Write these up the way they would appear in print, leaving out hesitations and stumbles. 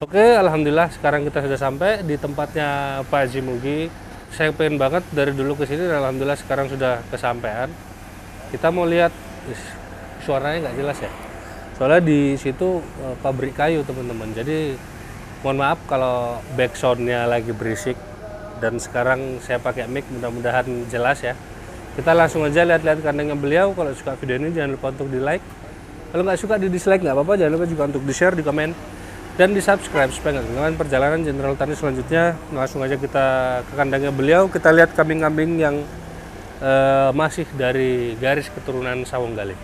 Oke, alhamdulillah sekarang kita sudah sampai di tempatnya Pak Haji Mugi. Saya pengen banget dari dulu ke sini, dan alhamdulillah sekarang sudah kesampaian. Kita mau lihat, suaranya nggak jelas ya. Soalnya di situ pabrik kayu teman-teman. Jadi mohon maaf kalau backsoundnya lagi berisik. Dan sekarang saya pakai mic, mudah-mudahan jelas ya. Kita langsung aja lihat-lihat kandangnya beliau. Kalau suka video ini jangan lupa untuk di like. Kalau nggak suka di dislike nggak apa-apa. Jangan lupa juga untuk di share, di komen, dan di subscribe supaya nggak ketinggalan perjalanan Jenderal Tani selanjutnya. Langsung aja kita ke kandangnya beliau. Kita lihat kambing-kambing yang masih dari garis keturunan Sawunggalih.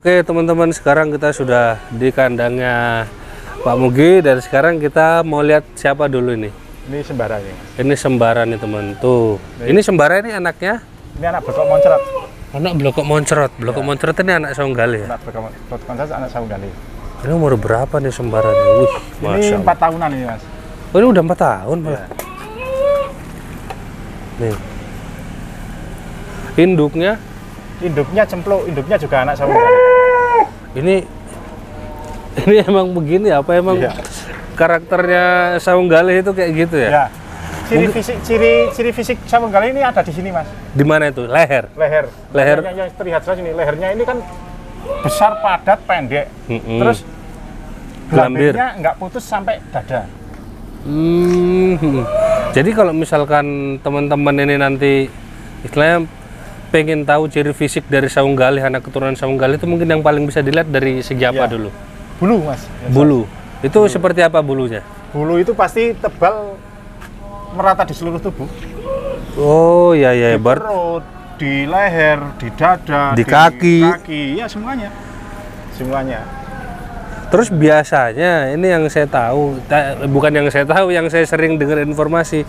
Oke teman-teman, sekarang kita sudah di kandangnya Pak Mugi, dan sekarang kita mau lihat siapa dulu ini. Ini Sembara nih. Ini Sembara nih teman. Tuh. Ini Sembara ini anaknya? Ini anak blokok moncrot. Anak blokok moncrot. Blokok moncrot ini anak Sawunggalih ya? Anak blokok moncrot, anak Sawunggalih. Ini umur berapa nih Sembara nih? Ini 4 tahunan ini mas. Oh ini udah 4 tahun malah. Nih. Induknya? Induknya cempluk, induknya juga anak Sawunggalih. Ini emang begini apa emang karakternya Sawunggalih itu kayak gitu ya? Ya. Ciri fisik Sawunggalih ini ada di sini mas. Di mana itu? Leher. Leher yang terlihat jelas ini. Lehernya ini kan besar, padat, pendek. Terus gelambirnya nggak putus sampai dada. Jadi kalau misalkan teman-teman ini nanti istilahnya pengen tahu ciri fisik dari Sawunggalih, anak keturunan Sawunggalih, itu mungkin yang paling bisa dilihat dari segi apa dulu? Bulu mas. Bulu. Itu seperti apa bulunya? Bulu itu pasti tebal, merata di seluruh tubuh. Oh iya iya. Di perut, di leher, di dada, di kaki, ya semuanya. Terus biasanya ini yang saya tahu, bukan yang saya tahu, yang saya sering dengar informasi.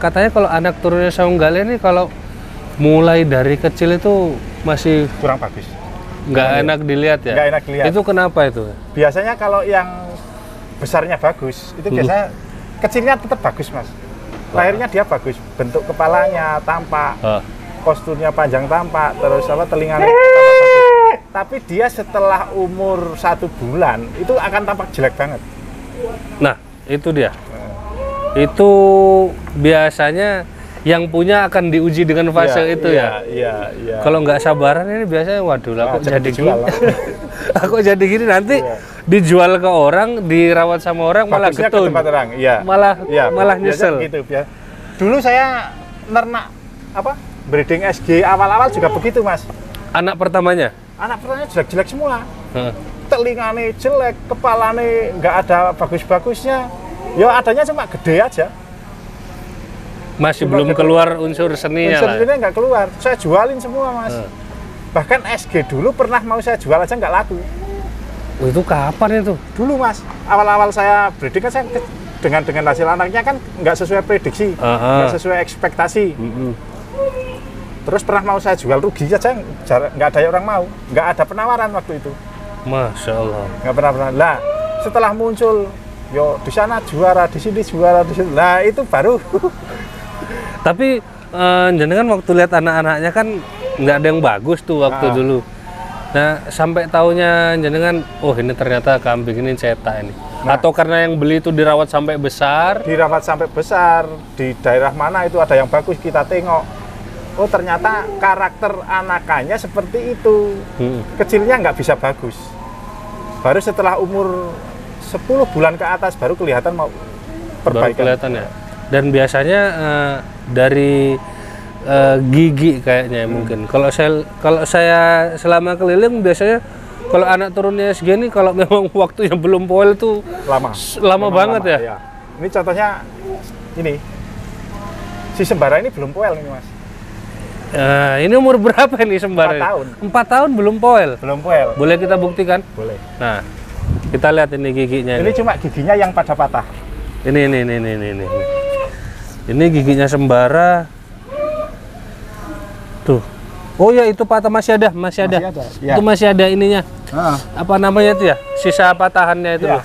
Katanya kalau anak turunnya Sawunggalih ini kalau mulai dari kecil itu masih kurang bagus, nggak enak dilihat ya. Nggak enak dilihat. Itu kenapa itu? Biasanya kalau yang besarnya bagus itu biasanya kecilnya tetap bagus mas. Lahirnya dia bagus, bentuk kepalanya tampak, posturnya panjang tampak, terus telinganya tampak bagus. Tapi dia setelah umur 1 bulan itu akan tampak jelek banget. Nah itu dia. Itu biasanya yang punya akan diuji dengan fase itu ya. Iya. Kalau nggak sabaran ini biasanya waduh lah kok jadi gini. Aku jadi gini nanti dijual ke orang, dirawat sama orang malah getun. Malah nyesel. Gitu, dulu saya nernak breeding SG awal-awal juga begitu mas. Anak pertamanya? Anak pertamanya jelek-jelek semua. Telingane jelek, kepalane nggak ada bagus-bagusnya. Ya adanya cuma gede aja. Masih belum keluar unsur seninya lah. Unsur seninya nggak keluar. Saya jualin semua mas. Bahkan SG dulu pernah mau saya jual aja nggak laku. Itu kapan itu? Dulu mas. Awal-awal saya breeding kan saya dengan hasil anaknya kan nggak sesuai prediksi, nggak sesuai ekspektasi. Terus pernah mau saya jual rugi aja, nggak ada orang mau, nggak ada penawaran waktu itu. Masya Allah. Nggak pernah. Lah setelah muncul, yo di sana juara, di sini juara, di sini. Nah itu baru. Tapi jenengan waktu lihat anak-anaknya kan nggak ada yang bagus tuh waktu dulu. Nah sampai taunya jenengan, oh ini ternyata kambing ini cetak ini. Atau karena yang beli itu dirawat sampai besar? Dirawat sampai besar, di daerah mana itu ada yang bagus kita tengok. Oh ternyata karakter anakannya seperti itu. Kecilnya nggak bisa bagus. Baru setelah umur 10 bulan ke atas baru kelihatan mau perbaikan. Baru kelihatan ya. Dan biasanya dari gigi kayaknya mungkin. Kalau saya selama keliling biasanya kalau anak turunnya segini, kalau memang waktunya belum poil tuh lama banget ya. Ya. Ini contohnya ini si Sembara ini belum poil ini mas. Ini umur berapa ini Sembara? 4 tahun. 4 tahun belum poil. Belum poil. Boleh kita buktikan? Boleh. Nah kita lihat ini giginya. Ini cuma giginya yang pada patah. Ini. Ini giginya Sembara. Tuh. Oh ya itu patah masih ada. Ya. Itu masih ada ininya. Apa namanya itu ya? sisa patahannya itu Ya. loh.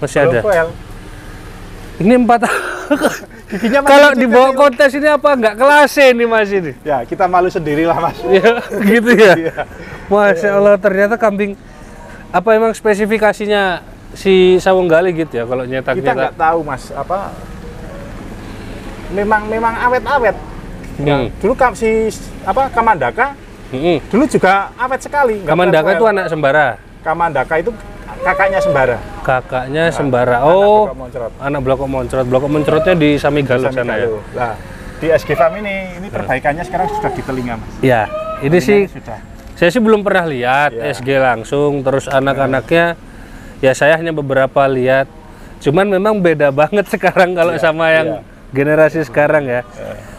Masih Belum ada. foil. Ini 4 Giginya masih kalau kecil dibawa nih. kontes ini apa nggak kelas ini Mas ini? Ya, kita malu sendirilah Mas. Ya, gitu ya. Iya. Masya Allah, ternyata kambing apa emang spesifikasinya si Sawunggali gitu ya kalau Kita nyetak-nyetak? nggak tahu Mas, apa memang awet-awet. Ya, dulu si Kamandaka dulu juga awet sekali. Nggak Kamandaka pernah itu foil. anak Sembara. Kamandaka itu kakaknya Sembara. Kakaknya Nah, Sembara. anak Oh, Blokok Moncrot. anak Blokok Moncrot. Blokok Moncrotnya di Samigaluh Sami sana ya. Galuh. Nah, di SG Farm ini perbaikannya sekarang sudah di telinga Mas. Ya, ini sih Sudah. saya sih belum pernah lihat Ya. SG langsung. Terus anak-anaknya ya saya hanya beberapa lihat. Cuman memang beda banget sekarang kalau Ya, sama yang ya. generasi sekarang ya.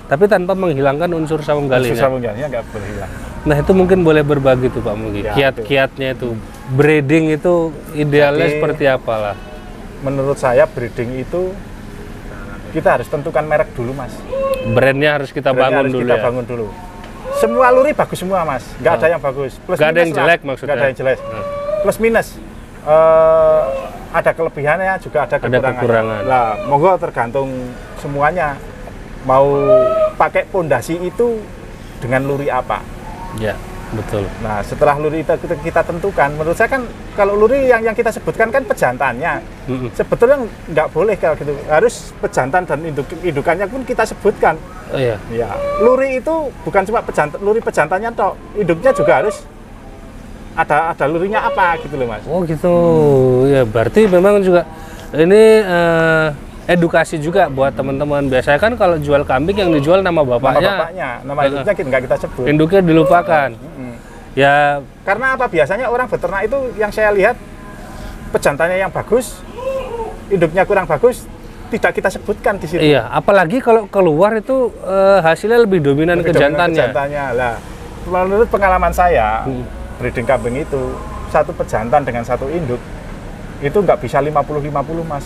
Tapi tanpa menghilangkan unsur Sawunggali. Susah punggungnya nggak boleh hilang. Nah itu mungkin boleh berbagi tuh Pak Mugi. Ya, Kiat-kiatnya itu, breeding itu idealnya Jadi, seperti apalah? Menurut saya breeding itu kita harus tentukan merek dulu Mas. Brandnya harus kita Brandnya bangun harus dulu kita ya. bangun dulu. Semua luri bagus semua Mas, nggak ada yang bagus. Plus Nggak ada yang minus lah. jelek maksudnya. Nggak ada yang jelek. Plus minus. Ada kelebihannya juga ada kekurangan. Lah, monggo tergantung semuanya. Mau pakai pondasi itu dengan luri apa? Ya, betul. Nah, setelah luri itu kita tentukan, menurut saya kan kalau luri yang kita sebutkan kan pejantannya. Sebetulnya nggak boleh kalau gitu. Harus pejantan dan indukannya pun kita sebutkan. Oh iya. Ya, luri itu bukan cuma luri pejantannya toh, induknya juga harus ada lurinya apa gitu loh Mas. Oh gitu. Ya berarti memang juga ini edukasi juga buat teman-teman. Biasanya kan kalau jual kambing yang dijual nama bapaknya, Nama induknya nggak kita sebut. induknya dilupakan. Ya Karena apa? Biasanya orang beternak itu yang saya lihat pejantannya yang bagus, induknya kurang bagus, tidak kita sebutkan di situ. iya, apalagi kalau keluar itu hasilnya lebih dominan ke jantannya. Lah, menurut pengalaman saya, breeding kambing itu satu pejantan dengan satu induk itu nggak bisa 50-50 Mas.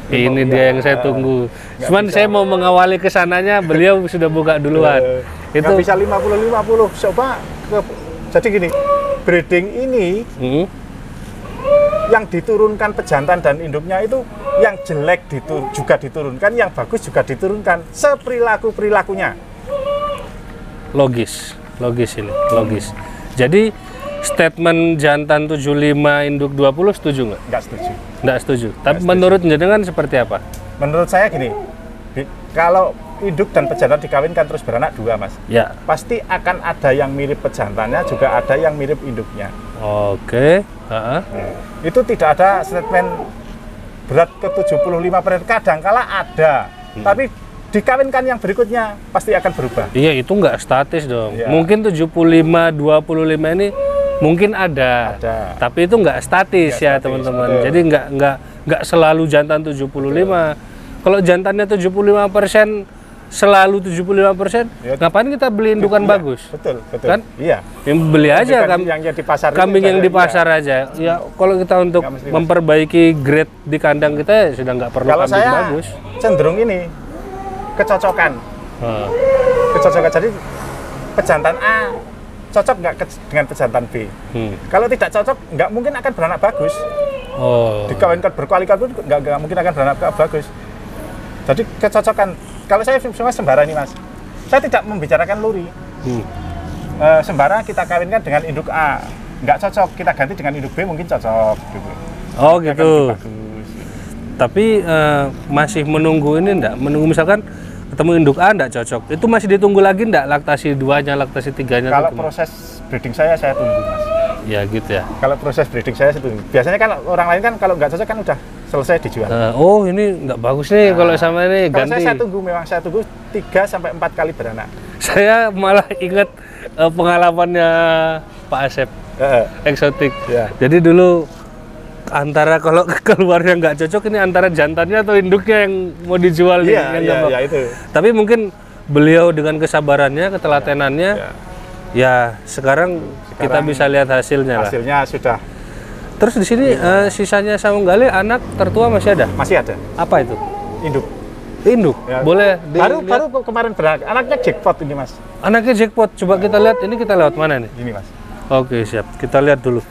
Ini dia yang saya tunggu. Cuman saya mau mengawali ke sananya, beliau sudah buka duluan. Itu nggak bisa 50-50. Coba jadi gini, breeding ini yang diturunkan pejantan dan induknya itu yang jelek juga diturunkan, yang bagus juga diturunkan, seperilaku-perilakunya. Logis ini, logis. Jadi statement jantan 75 induk 20 setuju nggak? Nggak setuju. Nggak setuju. Tapi menurut jenengan seperti apa? Menurut saya gini, kalau induk dan pejantan dikawinkan terus beranak dua Mas, Ya. pasti akan ada yang mirip pejantannya, juga ada yang mirip induknya. Oke. Itu tidak ada statement berat ke 75%, kadangkala ada, tapi dikawinkan yang berikutnya pasti akan berubah. Iya, itu nggak statis dong. Ya. Mungkin 75-25 ini mungkin ada. Tapi itu nggak statis ya teman-teman. Jadi nggak selalu jantan 75. Kalau jantannya 75% selalu 75%, ngapain kita beli indukan bagus? Betul. Kan? Iya. Yang beli aja yang di pasar kambing yang di pasar aja. Ya kalau kita untuk memperbaiki grade di kandang kita ya sudah nggak perlu kalau kambing saya bagus. Cenderung ini kecocokan. Kecocokan, jadi pejantan A cocok nggak dengan pejantan B. Kalau tidak cocok, nggak mungkin akan beranak bagus. Dikawinkan berkali-kali pun nggak mungkin akan beranak bagus. Jadi kecocokan. Kalau saya semua Sembara ini Mas, saya tidak membicarakan luri. Sembara kita kawinkan dengan induk A, nggak cocok, kita ganti dengan induk B mungkin cocok. Gitu. Oh gitu. Tapi masih menunggu ini enggak? Menunggu misalkan ketemu induk A enggak cocok, itu masih ditunggu lagi enggak laktasi 2-nya, laktasi 3-nya? Kalau proses breeding saya tunggu Mas. Ya gitu ya. Kalau proses breeding saya tunggu. Biasanya kan orang lain kan kalau nggak cocok kan udah selesai dijual. Oh ini nggak bagus nih kalau sama ini kalau ganti. Saya tunggu 3-4 kali beranak. Saya malah ingat pengalamannya Pak Asep, eksotik. Ya. Jadi dulu antara kalau keluarnya nggak cocok ini antara jantannya atau induknya yang mau dijual Iya, itu. Tapi mungkin beliau dengan kesabarannya, ketelatenannya, ya sekarang kita bisa lihat hasilnya lah. Hasilnya sudah. Terus di sini sisanya Sawunggali anak tertua masih ada? Masih ada. Apa itu? Induk. Induk. Ya. Boleh. Baru kemarin beranak. Anaknya jackpot ini Mas. Anaknya jackpot. Coba kita lihat. Ini kita lewat mana nih? Ini Mas. Oke siap. Kita lihat dulu.